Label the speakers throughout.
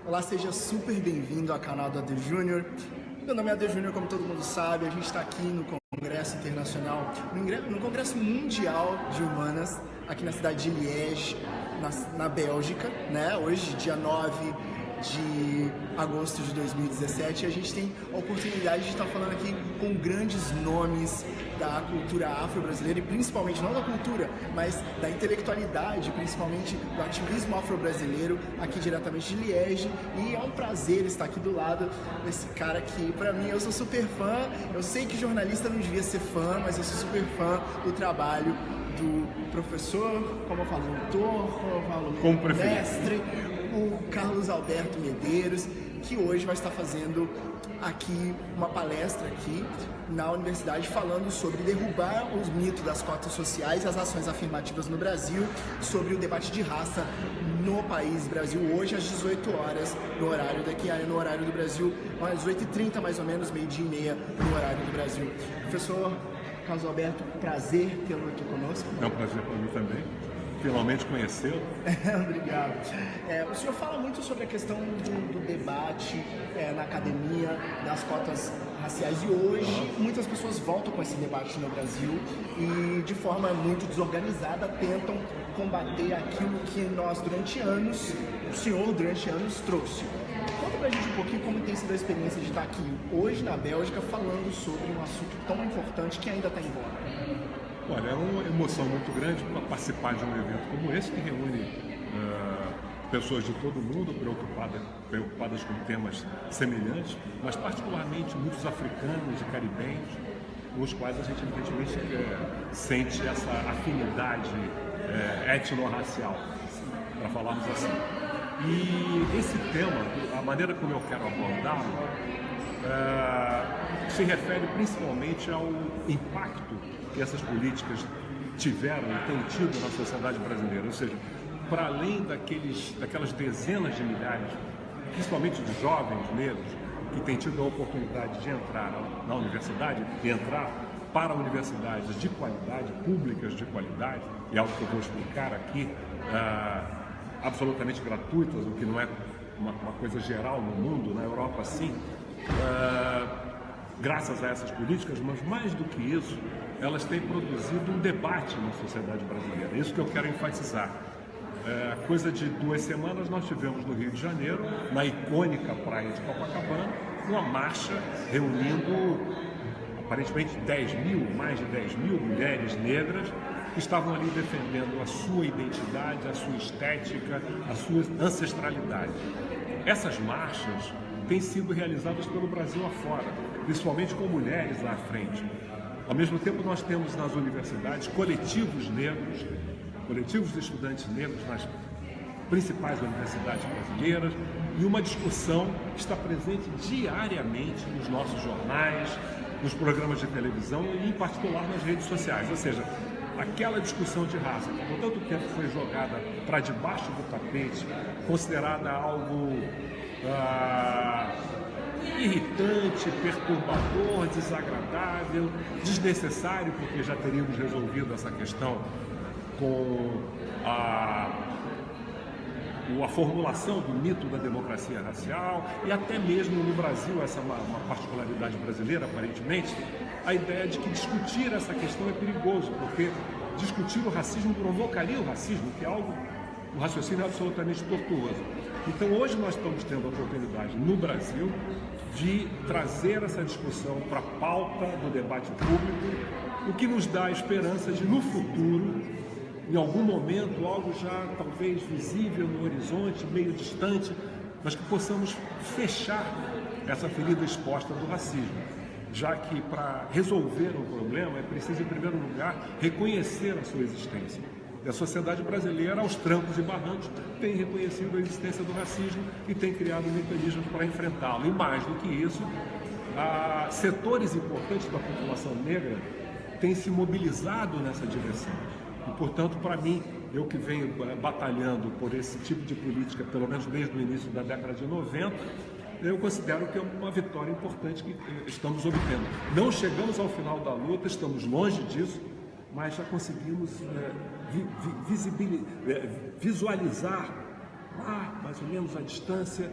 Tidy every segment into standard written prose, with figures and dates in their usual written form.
Speaker 1: Olá, seja super bem-vindo ao canal do AD Júnior. Meu nome é AD Júnior, como todo mundo sabe, a gente está aqui no Congresso Internacional, no Congresso Mundial de Humanas, aqui na cidade de Liège, na Bélgica, né? Hoje, dia 9 de agosto de 2017, a gente tem a oportunidade de estar falando aqui com grandes nomes da cultura afro-brasileira e principalmente, não da cultura, mas da intelectualidade, principalmente do ativismo afro-brasileiro, aqui diretamente de Liège. E é um prazer estar aqui do lado desse cara que, pra mim, eu sou super fã. Eu sei que jornalista não devia ser fã, mas eu sou super fã do trabalho do professor, como eu falo, doutor, como eu falo, mestre, o Carlos Alberto Medeiros, que hoje vai estar fazendo aqui uma palestra aqui na universidade falando sobre derrubar os mitos das cotas sociais e as ações afirmativas no Brasil, sobre o debate de raça no país Brasil, hoje às 18 horas, no horário daqui, no horário do Brasil, às 18h30 mais ou menos, meio-dia e meia no horário do Brasil. Professor Carlos Alberto, prazer tê-lo aqui conosco.
Speaker 2: É um prazer para mim também. Finalmente conhecê-lo.
Speaker 1: Obrigado. O senhor fala muito sobre a questão do debate na academia, das cotas raciais, e hoje muitas pessoas voltam com esse debate no Brasil e de forma muito desorganizada tentam combater aquilo que nós durante anos, o senhor durante anos trouxe. Conta pra gente um pouquinho como tem sido a experiência de estar aqui hoje na Bélgica falando sobre um assunto tão importante que ainda está em voga.
Speaker 2: Olha, é uma emoção muito grande para participar de um evento como esse, que reúne pessoas de todo o mundo preocupadas com temas semelhantes, mas particularmente muitos africanos e caribenhos, com os quais a gente evidentemente sente essa afinidade etno-racial, para falarmos assim. E esse tema, a maneira como eu quero abordá-lo, se refere principalmente ao impacto que essas políticas tiveram e têm tido na sociedade brasileira, ou seja, para além daquelas dezenas de milhares, principalmente de jovens negros, que têm tido a oportunidade de entrar na universidade, e entrar para universidades de qualidade, públicas de qualidade, e é algo que eu vou explicar aqui, absolutamente gratuitas, o que não é uma coisa geral no mundo, na Europa sim, graças a essas políticas, mas mais do que isso, elas têm produzido um debate na sociedade brasileira. Isso que eu quero enfatizar. Coisa de 2 semanas nós tivemos no Rio de Janeiro, na icônica praia de Copacabana, uma marcha reunindo aparentemente mais de 10 mil mulheres negras que estavam ali defendendo a sua identidade, a sua estética, a sua ancestralidade. Essas marchas têm sido realizadas pelo Brasil afora, principalmente com mulheres à frente. Ao mesmo tempo, nós temos nas universidades coletivos negros, coletivos de estudantes negros nas principais universidades brasileiras, e uma discussão que está presente diariamente nos nossos jornais, nos programas de televisão e, em particular, nas redes sociais. Ou seja, aquela discussão de raça que por tanto tempo foi jogada para debaixo do tapete, considerada algo irritante, perturbador, desagradável, desnecessário, porque já teríamos resolvido essa questão com a formulação do mito da democracia racial, e até mesmo no Brasil, essa é uma particularidade brasileira, aparentemente, a ideia de que discutir essa questão é perigoso, porque discutir o racismo provocaria o racismo, que é algo, um raciocínio absolutamente tortuoso. Então hoje nós estamos tendo a oportunidade no Brasil de trazer essa discussão para a pauta do debate público, o que nos dá a esperança de, no futuro, em algum momento, algo já talvez visível no horizonte, meio distante, mas que possamos fechar essa ferida exposta do racismo, já que para resolver um problema é preciso, em primeiro lugar, reconhecer a sua existência. E a sociedade brasileira, aos trancos e barrancos, tem reconhecido a existência do racismo e tem criado mecanismos para enfrentá-lo. E mais do que isso, setores importantes da população negra têm se mobilizado nessa direção. E, portanto, para mim, eu que venho batalhando por esse tipo de política, pelo menos desde o início da década de 90, eu considero que é uma vitória importante que estamos obtendo. Não chegamos ao final da luta, estamos longe disso, mas já conseguimos visualizar lá, mais ou menos à distância,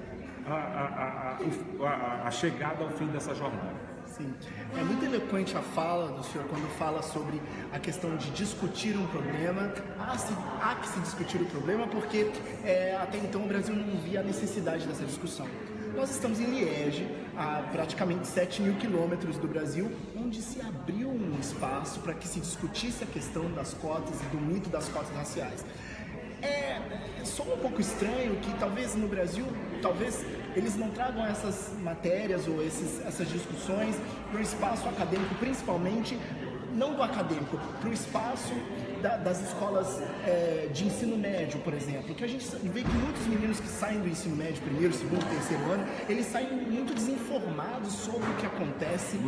Speaker 2: a chegada ao fim dessa jornada.
Speaker 1: Sim, é muito eloquente a fala do senhor quando fala sobre a questão de discutir um problema. Há que se discutir o problema porque até então o Brasil não via a necessidade dessa discussão. Nós estamos em Liège, a praticamente 7.000 quilômetros do Brasil, onde se abriu um espaço para que se discutisse a questão das cotas e do mito das cotas raciais. É só um pouco estranho que talvez no Brasil, eles não tragam essas matérias ou essas discussões para o espaço acadêmico, principalmente, não do acadêmico, para o espaço das escolas de ensino médio, por exemplo, que a gente vê que muitos meninos que saem do ensino médio, primeiro, segundo, terceiro ano, eles saem muito desinformados sobre o que acontece,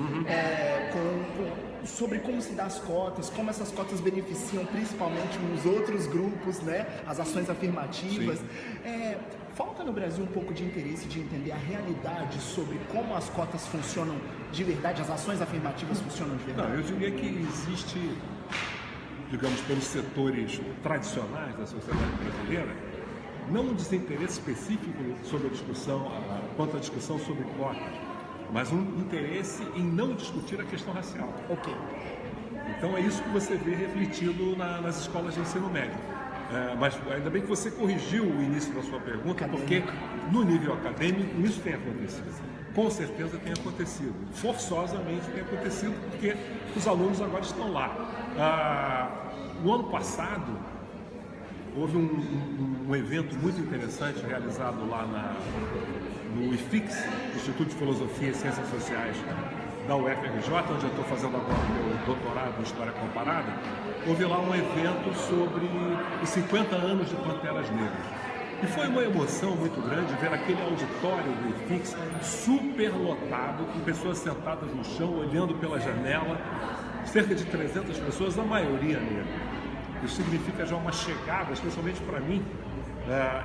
Speaker 1: sobre como se dá as cotas, como essas cotas beneficiam principalmente os outros grupos, né, as ações afirmativas. Falta no Brasil um pouco de interesse de entender a realidade sobre como as cotas funcionam de verdade, as ações afirmativas funcionam de verdade.
Speaker 2: Não, eu diria que existe, digamos, pelos setores tradicionais da sociedade brasileira, não um desinteresse específico sobre a discussão, quanto à discussão sobre cotas, mas um interesse em não discutir a questão racial.
Speaker 1: Ok.
Speaker 2: Então é isso que você vê refletido nas escolas de ensino médio. Mas ainda bem que você corrigiu o início da sua pergunta, porque no nível acadêmico isso tem acontecido. Com certeza tem acontecido. Forçosamente tem acontecido, porque os alunos agora estão lá. No ano passado, houve um evento muito interessante realizado lá no IFIX, Instituto de Filosofia e Ciências Sociais da UFRJ, onde eu estou fazendo agora o meu doutorado em História Comparada. Houve lá um evento sobre os 50 anos de Panteras Negras. E foi uma emoção muito grande ver aquele auditório do IFIX super lotado, com pessoas sentadas no chão, olhando pela janela, cerca de 300 pessoas, a maioria negra. Isso significa já uma chegada, especialmente para mim.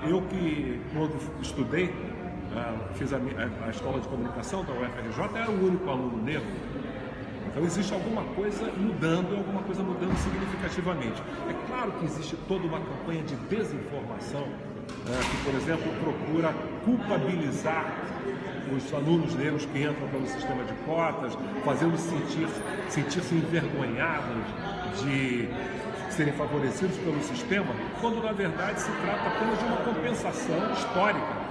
Speaker 2: Eu que, quando estudei, fiz a escola de comunicação da UFRJ, era o único aluno negro. Então existe alguma coisa mudando significativamente. É claro que existe toda uma campanha de desinformação que, por exemplo, procura culpabilizar os alunos negros que entram pelo sistema de cotas, fazendo sentir-se envergonhados de serem favorecidos pelo sistema, quando na verdade se trata apenas de uma compensação histórica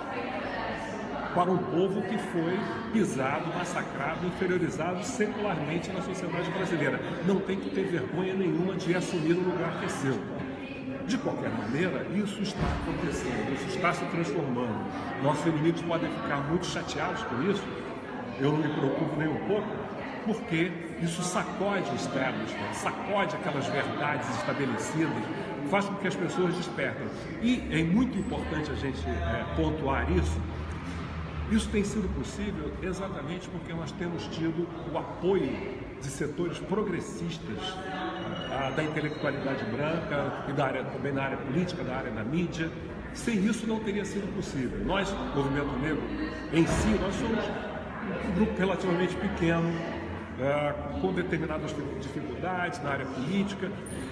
Speaker 2: para um povo que foi pisado, massacrado, inferiorizado secularmente na sociedade brasileira. Não tem que ter vergonha nenhuma de assumir o lugar que é seu. De qualquer maneira, isso está acontecendo, isso está se transformando. Nossos inimigos podem ficar muito chateados com isso, eu não me preocupo nem um pouco, porque isso sacode o establishment, sacode aquelas verdades estabelecidas, faz com que as pessoas despertem. E é muito importante a gente pontuar isso. Isso tem sido possível exatamente porque nós temos tido o apoio de setores progressistas da intelectualidade branca e também da área política, da área da mídia. Sem isso não teria sido possível. Nós, Movimento Negro, em si, nós somos um grupo relativamente pequeno, com determinadas dificuldades na área política,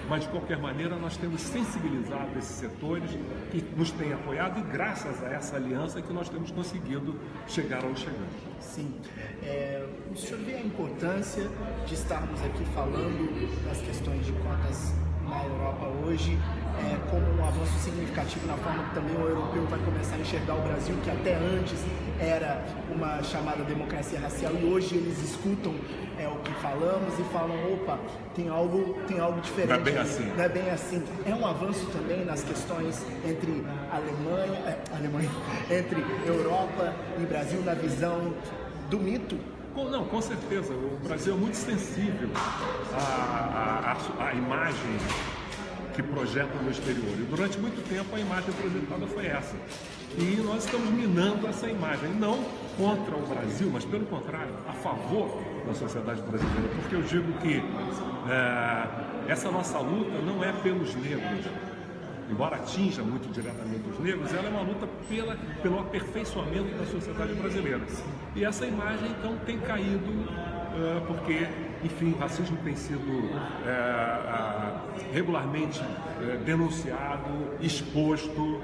Speaker 2: mas de qualquer maneira nós temos sensibilizado esses setores que nos têm apoiado e graças a essa aliança que nós temos conseguido chegar onde chegamos.
Speaker 1: Sim. O senhor vê a importância de estarmos aqui falando das questões de cotas na Europa hoje como um avanço significativo na forma que também o europeu vai começar a enxergar o Brasil, que até antes era uma chamada democracia racial, e hoje eles escutam o que falamos e falam, opa, tem algo diferente.
Speaker 2: Não é bem assim.
Speaker 1: Não é bem assim. É um avanço também nas questões entre entre Europa e Brasil na visão do mito.
Speaker 2: Não, com certeza. O Brasil é muito sensível à imagem que projeta no exterior. E durante muito tempo a imagem projetada foi essa. E nós estamos minando essa imagem, não contra o Brasil, mas pelo contrário, a favor da sociedade brasileira. Porque eu digo que essa nossa luta não é pelos negros. Embora atinja muito diretamente os negros, ela é uma luta pelo aperfeiçoamento da sociedade brasileira. E essa imagem, então, tem caído porque Enfim, o racismo tem sido regularmente denunciado, exposto.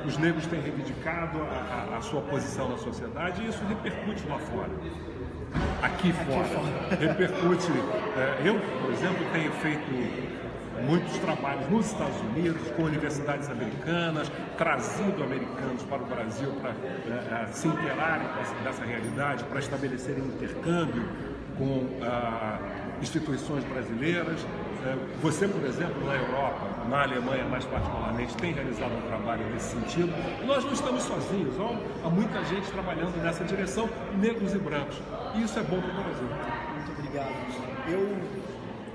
Speaker 2: Os negros têm reivindicado a sua posição na sociedade e isso repercute lá fora. Aqui fora. Repercute. Eu, por exemplo, tenho feito muitos trabalhos nos Estados Unidos, com universidades americanas, trazido americanos para o Brasil para se interarem dessa realidade, para estabelecerem intercâmbio com instituições brasileiras. Você, por exemplo, na Europa, na Alemanha mais particularmente, tem realizado um trabalho nesse sentido. E nós não estamos sozinhos, há muita gente trabalhando nessa direção, negros e brancos. E isso é bom para o Brasil.
Speaker 1: Muito obrigado.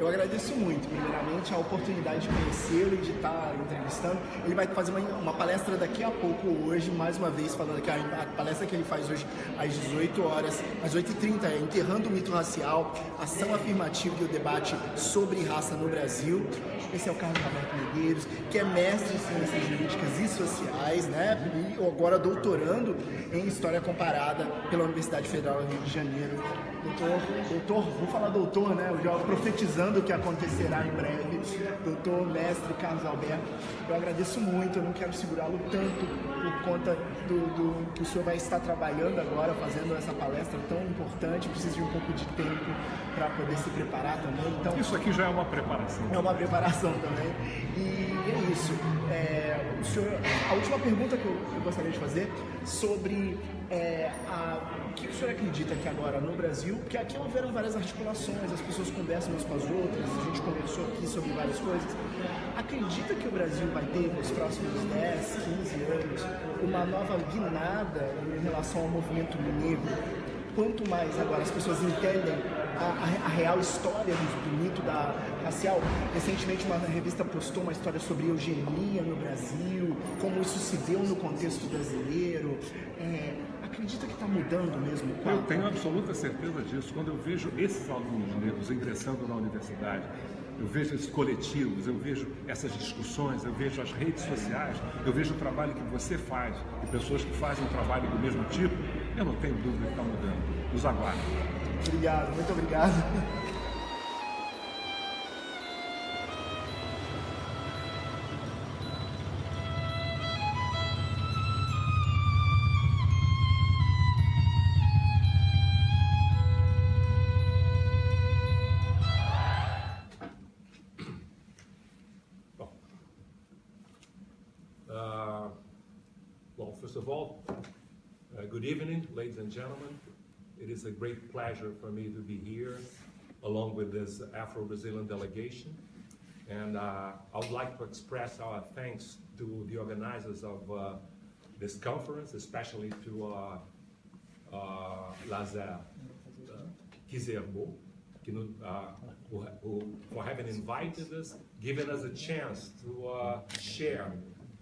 Speaker 1: Eu agradeço muito, primeiramente, a oportunidade de conhecê-lo e de estar entrevistando. Ele vai fazer uma palestra daqui a pouco hoje, mais uma vez, falando que a palestra que ele faz hoje às 18 horas, às 8h30, é Enterrando o Mito Racial, Ação Afirmativa e o Debate sobre Raça no Brasil. Esse é o Alberto Medeiros, que é mestre em Ciências Jurídicas e Sociais, né? E agora doutorando em História Comparada pela Universidade Federal do Rio de Janeiro. Doutor, vou falar doutor, né? Já profetizando o que acontecerá em breve. Doutor, mestre Carlos Alberto, eu agradeço muito, eu não quero segurá-lo tanto por conta do que o senhor vai estar trabalhando agora, fazendo essa palestra tão importante, precisa de um pouco de tempo para poder se preparar também. Então,
Speaker 2: isso aqui já é uma preparação.
Speaker 1: É uma preparação também. E é isso. O senhor, a última pergunta que eu gostaria de fazer sobre o que o senhor acredita que agora no Brasil, porque aqui houveram várias articulações, as pessoas conversam umas com as outras, a gente conversou aqui sobre várias coisas. Acredita que o Brasil vai ter nos próximos 10, 15 anos uma nova guinada em relação ao movimento negro? Quanto mais agora as pessoas entendem a real história do mito racial. Recentemente uma revista postou uma história sobre eugenia no Brasil, como isso se deu no contexto brasileiro. Acredita que está mudando mesmo?
Speaker 2: Eu tenho absoluta certeza disso. Quando eu vejo esses alunos negros ingressando na universidade, eu vejo esses coletivos, eu vejo essas discussões, eu vejo as redes sociais, eu vejo o trabalho que você faz e pessoas que fazem um trabalho do mesmo tipo, eu não tenho dúvida que está mudando. Nos aguardo.
Speaker 1: Obrigado, muito obrigado.
Speaker 2: Well, first of all, good evening, ladies and gentlemen. It is a great pleasure for me to be here along with this Afro-Brazilian delegation. And I would like to express our thanks to the organizers of this conference, especially to Lazare Kizerbo, for having invited us, giving us a chance to share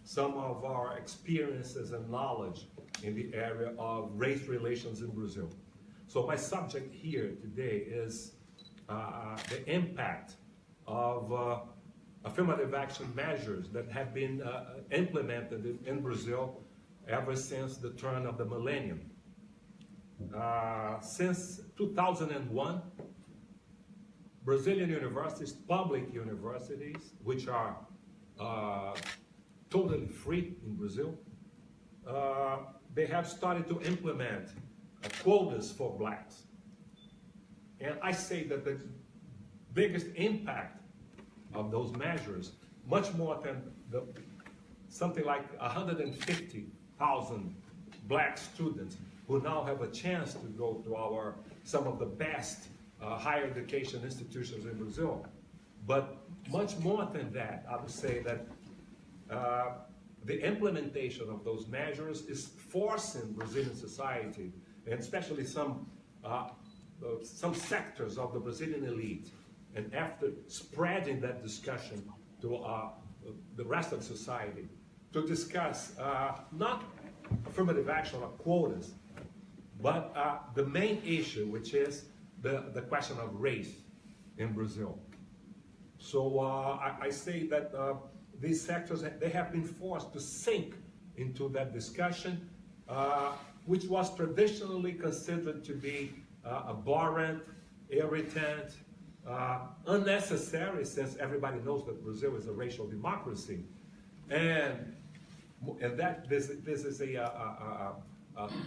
Speaker 2: some of our experiences and knowledge in the area of race relations in Brazil. So my subject here today is the impact of affirmative action measures that have been implemented in Brazil ever since the turn of the millennium. Since 2001, Brazilian universities, public universities, which are totally free in Brazil, they have started to implement quotas for blacks. And I say that the biggest impact of those measures, much more than something like 150,000 black students who now have a chance to go to some of the best higher education institutions in Brazil. But much more than that, I would say that the implementation of those measures is forcing Brazilian society, and especially some sectors of the Brazilian elite, and after spreading that discussion to the rest of society, to discuss not affirmative action or quotas, but the main issue, which is the question of race in Brazil. So I say that these sectors, they have been forced to sink into that discussion, which was traditionally considered to be abhorrent, irritant, unnecessary, since everybody knows that Brazil is a racial democracy, and that this is a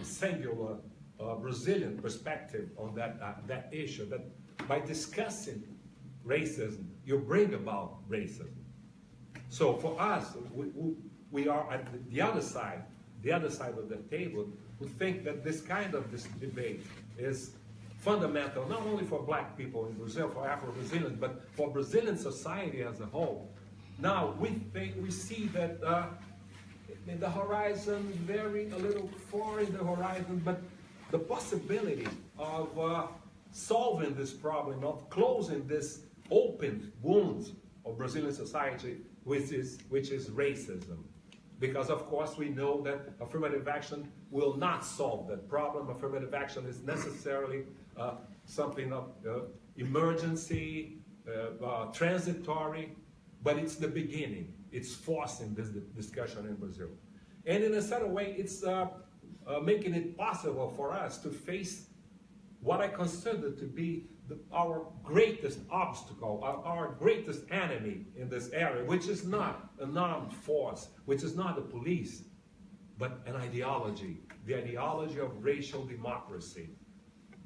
Speaker 2: singular Brazilian perspective on that issue. That by discussing racism, you bring about racism. So for us, we are at the other side of the table. We think that this kind of debate is fundamental, not only for black people in Brazil, for Afro-Brazilians, but for Brazilian society as a whole. Now, we see that in the horizon, a little far in the horizon, but the possibility of solving this problem, of closing this open wound of Brazilian society, which is racism. Because, of course, we know that affirmative action will not solve that problem. Affirmative action is necessarily something of emergency, transitory, but it's the beginning. It's forcing this discussion in Brazil. And in a certain way, it's making it possible for us to face what I consider to be our greatest obstacle, our greatest enemy in this area, which is not an armed force, which is not the police, but an ideology, the ideology of racial democracy.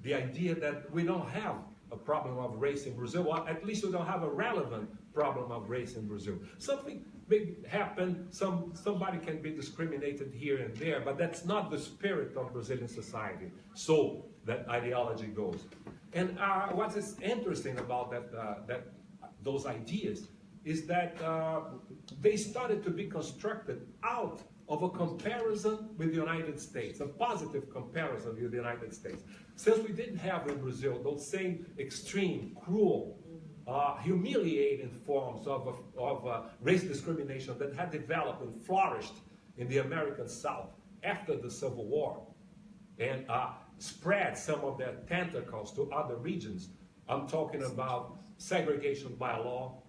Speaker 2: The idea that we don't have a problem of race in Brazil, or at least we don't have a relevant problem of race in Brazil. Something may happen, somebody can be discriminated here and there, but that's not the spirit of Brazilian society. So that ideology goes. And what is interesting about those ideas is that they started to be constructed out of a comparison with the United States, a positive comparison with the United States. Since we didn't have in Brazil those same extreme, cruel, humiliating forms of race discrimination that had developed and flourished in the American South after the Civil War, and spread some of their tentacles to other regions. I'm talking about segregation by law,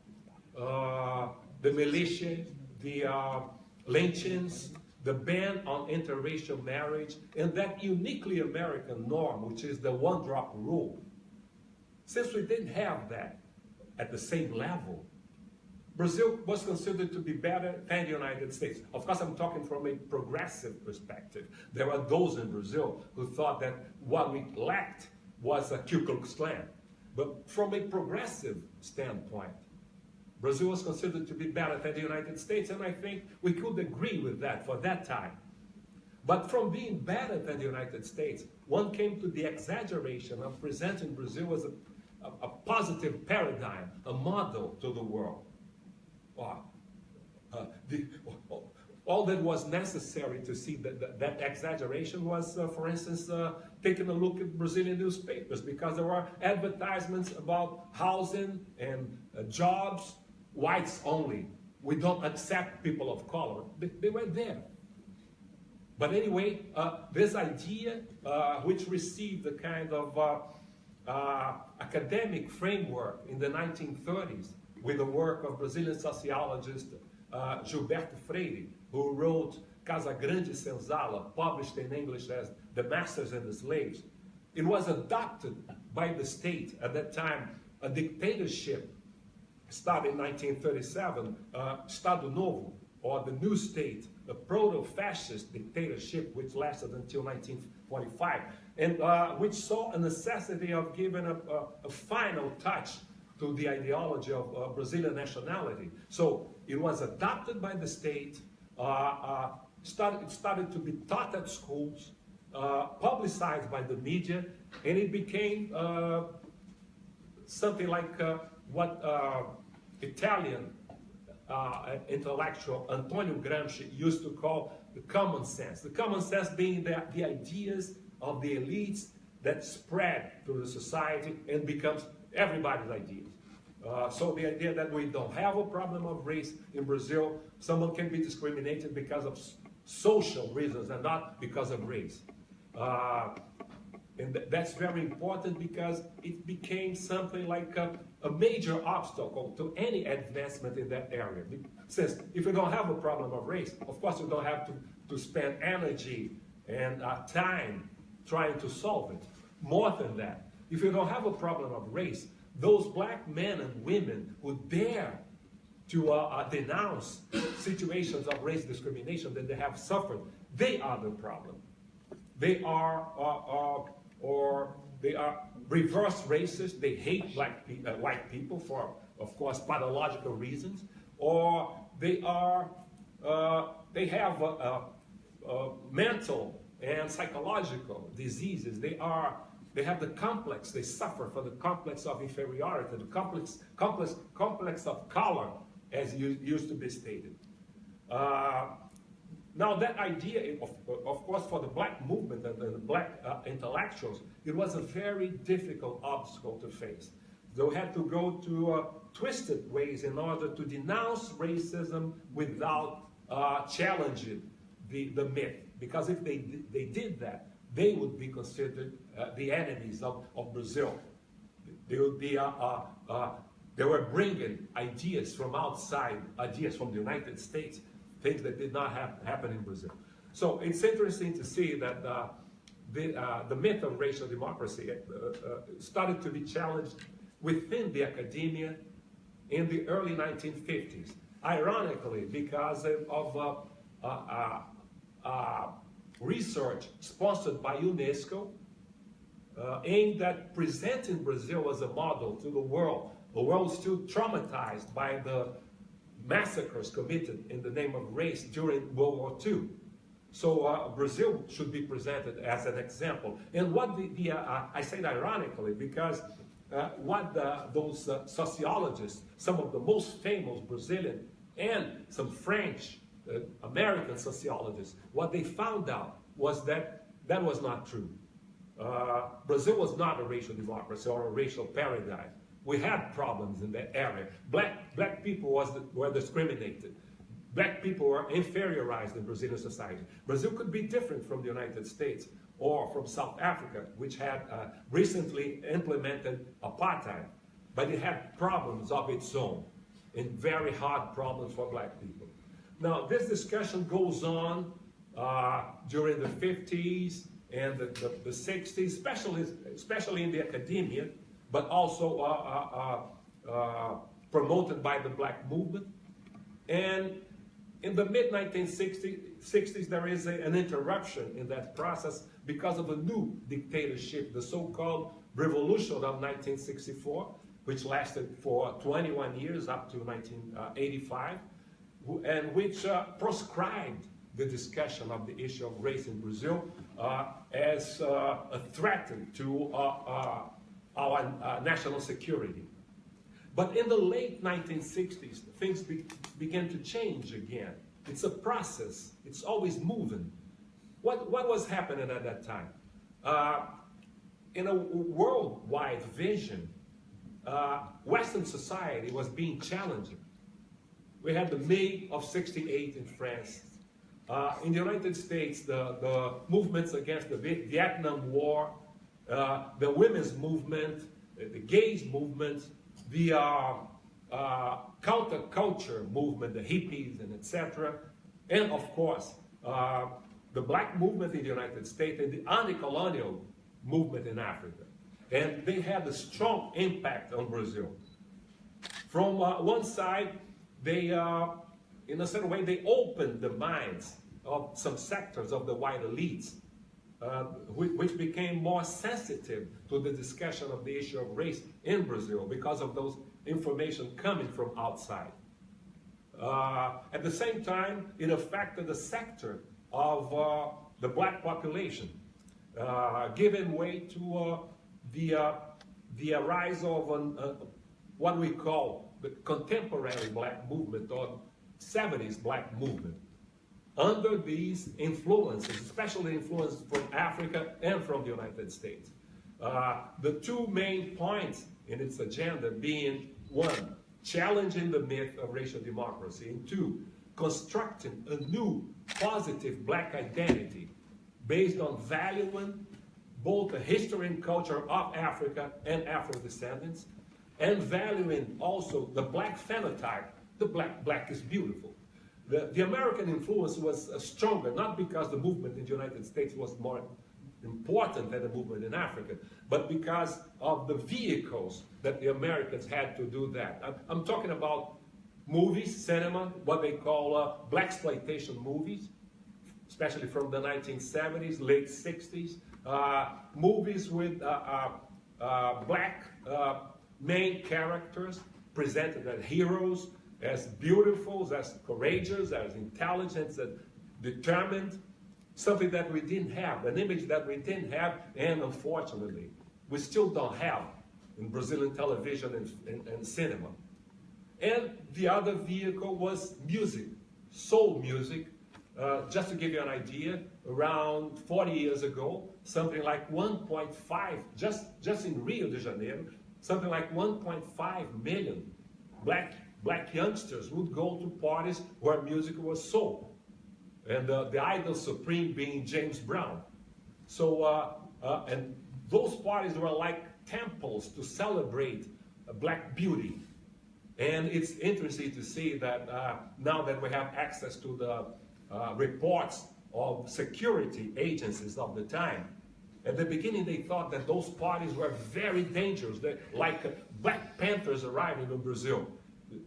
Speaker 2: the militia, the lynchings, the ban on interracial marriage, and that uniquely American norm, which is the one-drop rule. Since we didn't have that at the same level, Brazil was considered to be better than the United States. Of course, I'm talking from a progressive perspective. There are those in Brazil who thought that what we lacked was a Ku Klux Klan. But from a progressive standpoint, Brazil was considered to be better than the United States, and I think we could agree with that for that time. But from being better than the United States, one came to the exaggeration of presenting Brazil as a positive paradigm, a model to the world. All that was necessary to see that exaggeration was, for instance, taking a look at Brazilian newspapers, because there were advertisements about housing and jobs, whites only. We don't accept people of color. They were there. But anyway, this idea, which received a kind of academic framework in the 1930s, with the work of Brazilian sociologist Gilberto Freire, who wrote Casa Grande Senzala, published in English as The Masters and the Slaves. It was adopted by the state at that time, a dictatorship started in 1937, Estado Novo, or the New State, a proto-fascist dictatorship which lasted until 1945, and which saw a necessity of giving a final touch to the ideology of Brazilian nationality. So it was adopted by the state, it started to be taught at schools, publicized by the media, and it became something like what Italian intellectual Antonio Gramsci used to call the common sense. The common sense being the ideas of the elites that spread through the society and becomes everybody's ideas. So the idea that we don't have a problem of race in Brazil, someone can be discriminated because of social reasons and not because of race. And that's very important because it became something like a major obstacle to any advancement in that area. Since if you don't have a problem of race, of course you don't have to spend energy and time trying to solve it. More than that,
Speaker 3: If you don't have a problem of race, those black men and women who dare to denounce situations of race discrimination that they have suffered, they are the problem. They are reverse racist. They hate white people for, of course, pathological reasons, or they have mental and psychological diseases. They have the complex. They suffer from the complex of inferiority, the complex of color, as used to be stated. Now that idea, of course, for the black movement and the black intellectuals, it was a very difficult obstacle to face. They had to go to twisted ways in order to denounce racism without challenging the myth. Because if they did that, they would be considered the enemies of Brazil. They would be they were bringing ideas from outside, ideas from the United States, things that did not happen in Brazil. So it's interesting to see that the myth of racial democracy started to be challenged within the academia in the early 1950s. Ironically, because of research sponsored by UNESCO aimed at presenting Brazil as a model to the world. The world is still traumatized by the massacres committed in the name of race during World War II. So Brazil should be presented as an example. And what I say it ironically because what those sociologists, some of the most famous Brazilian and some French, American sociologists, what they found out was that that was not true. Brazil was not a racial democracy or a racial paradigm. We had problems in that area. Black people were discriminated. Black people were inferiorized in Brazilian society. Brazil could be different from the United States or from South Africa, which had recently implemented apartheid, but it had problems of its own, and very hard problems for black people. Now, this discussion goes on during the 50s and the 60s, especially in the academia, but also promoted by the black movement. And in the mid-1960s, there is an interruption in that process because of a new dictatorship, the so-called Revolution of 1964, which lasted for 21 years up to 1985, and which proscribed the discussion of the issue of race in Brazil as a threat to our national security. But in the late 1960s, things began to change again. It's a process. It's always moving. What was happening at that time? In a worldwide vision, Western society was being challenged. We had the May of '68 in France. In the United States, the movements against the Vietnam War, the women's movement, the gays movement, the counterculture movement, the hippies and etc. And of course, the black movement in the United States and the anti-colonial movement in Africa. And they had a strong impact on Brazil. From one side, they, in a certain way, they opened the minds of some sectors of the white elites, which became more sensitive to the discussion of the issue of race in Brazil because of those information coming from outside. At the same time, it affected a sector of the black population, giving way to the rise of what we call the contemporary black movement or 70s black movement. Under these influences, especially influences from Africa and from the United States. The two main points in its agenda being, one, challenging the myth of racial democracy, and two, constructing a new positive black identity based on valuing both the history and culture of Africa and Afro-descendants, and valuing also the black phenotype. The black is beautiful. The American influence was stronger, not because the movement in the United States was more important than the movement in Africa, but because of the vehicles that the Americans had to do that. I'm talking about movies, cinema, what they call blaxploitation movies, especially from the 1970s, late 60s, movies with black main characters presented as heroes, as beautiful, as courageous, as intelligent, as determined, something that we didn't have, an image that we didn't have, and unfortunately, we still don't have in Brazilian television and cinema. And the other vehicle was music, soul music. Just to give you an idea, around 40 years ago, something like 1.5, just in Rio de Janeiro, something like 1.5 million black youngsters would go to parties where music was soul. And the idol supreme being James Brown. So, and those parties were like temples to celebrate black beauty. And it's interesting to see that now that we have access to the reports of security agencies of the time, at the beginning they thought that those parties were very dangerous, like Black Panthers arriving in Brazil.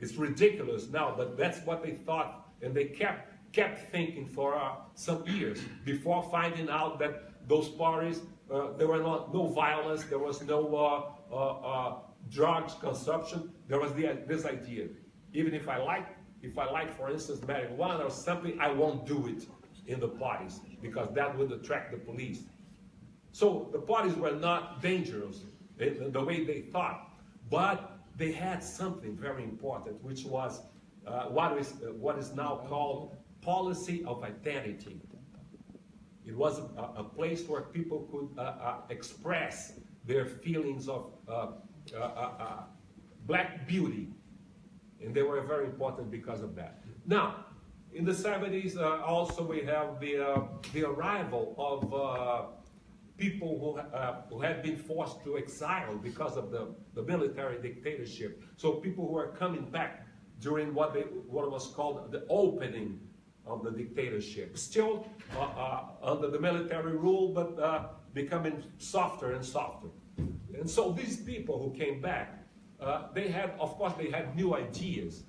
Speaker 3: It's ridiculous now, but that's what they thought, and they kept thinking for some years before finding out that those parties, there were no violence, there was no drugs consumption. There was this idea, even if I like, for instance, marijuana or something, I won't do it in the parties because that would attract the police. So the parties were not dangerous in the way they thought, but they had something very important, which was what is now called policy of identity. It was a place where people could express their feelings of black beauty, and they were very important because of that. Now, in the 70s, also we have the arrival of people who had been forced to exile because of the military dictatorship. So people who are coming back during what was called the opening of the dictatorship. Still under the military rule, but becoming softer and softer. And so these people who came back, they had new ideas.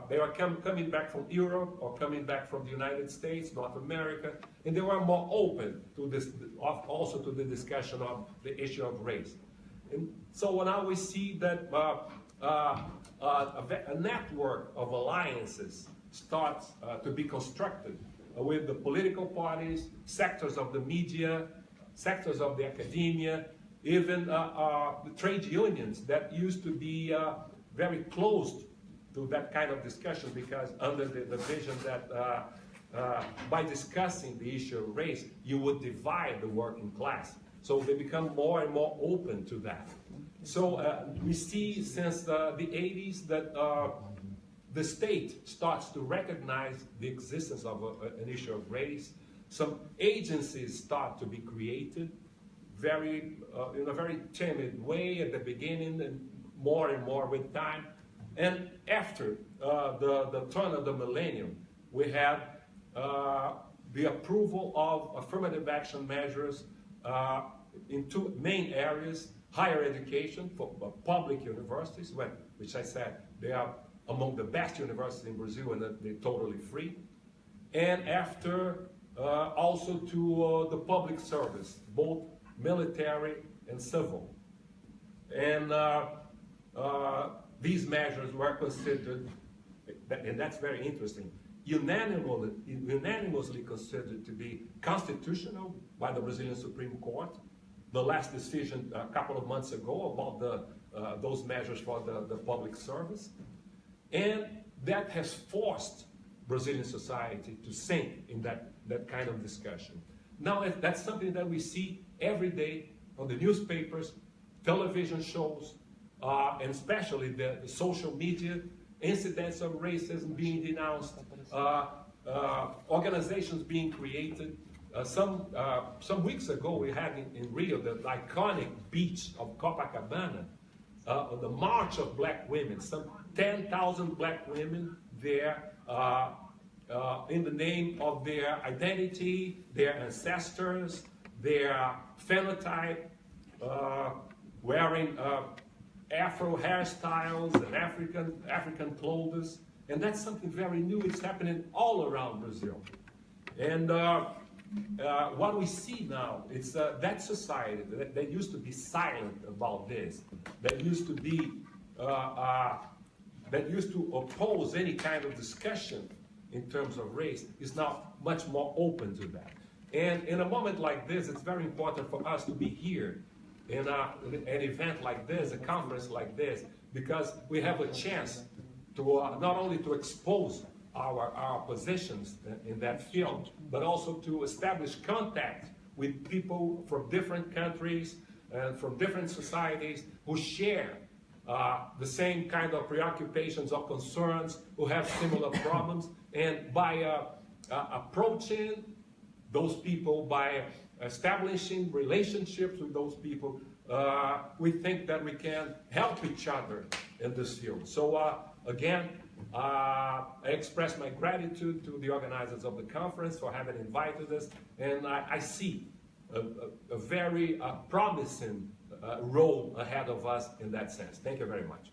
Speaker 3: They were coming back from Europe or coming back from the United States, North America, and they were more open to this, also to the discussion of the issue of race. And so now we see that a network of alliances starts to be constructed with the political parties, sectors of the media, sectors of the academia, even the trade unions that used to be very closed to that kind of discussion, because under the vision that by discussing the issue of race, you would divide the working class. So they become more and more open to that. So we see since the 80s that the state starts to recognize the existence of an issue of race. Some agencies start to be created, in a very timid way at the beginning, and more with time. And after the turn of the millennium, we had the approval of affirmative action measures in two main areas: higher education for public universities, which I said they are among the best universities in Brazil and they're totally free. And after also to the public service, both military and civil. And these measures were considered, and that's very interesting, unanimously considered to be constitutional by the Brazilian Supreme Court. The last decision a couple of months ago about those measures for the public service. And that has forced Brazilian society to sink in that kind of discussion. Now that's something that we see every day on the newspapers, television shows, and especially the social media, incidents of racism being denounced, organizations being created. Some weeks ago we had in Rio the iconic beach of Copacabana, the march of black women, some 10,000 black women there in the name of their identity, their ancestors, their phenotype, wearing Afro hairstyles and African clothes, and that's something very new. It's happening all around Brazil. And what we see now, it's that society that used to be silent about this, that used to be, that used to oppose any kind of discussion in terms of race, is now much more open to that. And in a moment like this, it's very important for us to be here in an event like this, a conference like this, because we have a chance to not only to expose our positions in that field, but also to establish contact with people from different countries and from different societies who share the same kind of preoccupations or concerns, who have similar problems. And by approaching those people, by establishing relationships with those people, we think that we can help each other in this field. So again, I express my gratitude to the organizers of the conference for having invited us, and I see a very promising role ahead of us in that sense. Thank you very much.